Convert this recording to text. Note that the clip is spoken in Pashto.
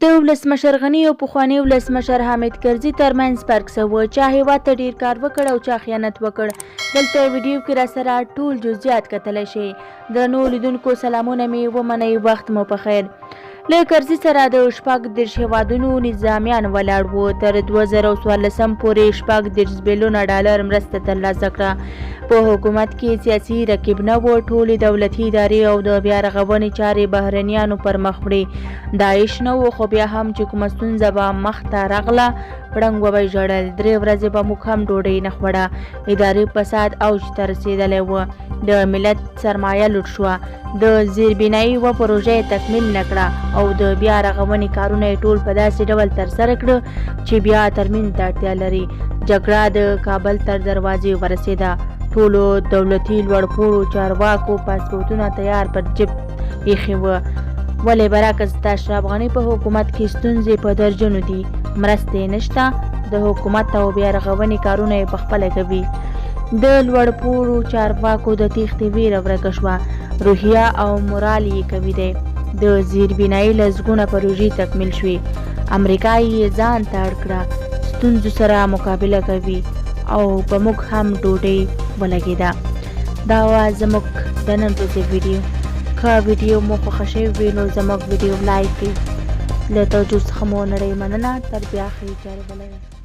د ولسمشر غني او پخواني ولسمشر حامد کرزي ترمنځ فرق څه و؟ چا هېواد ته ډېر کار وکړ او چا خیانت وکړ؟ دلته ویډیو کې راسره ټول جزئیات کتلی شئ. درنو لیدونکو سلامونه مې ومنئ، وخت مو په خیر. له کرزي سره د 34 هېوادونو نظامیان ولاړ وو. تر 2014 پورې 34 بلیونه ډالر مرسته ترلاسه کړه. په حکومت کې سیاسي رقیب نه و. ټولې دولتي ادارې او د بیا رغونې چارې بهرنیانو پر مخ وړې. داعش نه و، خو بیا هم چې کومه ستونزه به مخ ته راغله پړنګ به یې ژړل. 3 ورځې به موږ هم ډوډۍ نه خوړه. اداري فساد اوج ته رسېدلی و. د ملت سرمایه لوټ شوه. د زیربنایي یوه پروژه یې تکمیل نه کړه او د بیا رغونې کارونه یې ټول په داسې ډول ترسره کړه چې بیا ترمیم ته اړتیا لري. جګړه د کابل تر دروازې ورسېده. ټولو دولتي لوړپوړو چارواکو پاسپورټونه تیار پر جیب ایښي وو. ولې برعکس د اشرف غني په حکومت کې ستونزې په درجنو دي. مرستې نشته. د حکومت او بیا رغونې کارونه یې پخپله کوي. د لوړپوړو چارواکو د تېښتې ویره ورکه شوه. روحیه او مورال یې قوي دی. د زیربنایي لسګونه پروژې تکمیل شوې. امریکا یې ځان ته اړ کړه. ستونزو سره مقابله کوي او په موږ هم ډوډۍ ولګېده. دا وه زموږ د نن ورځې ویډیو. که ویډیو مو خوښه شوې وي نو زموږ ویډیو لایک کړئ. له توجه څخه مو نړۍ مننه. تر بیا ښې چارې ولرئ.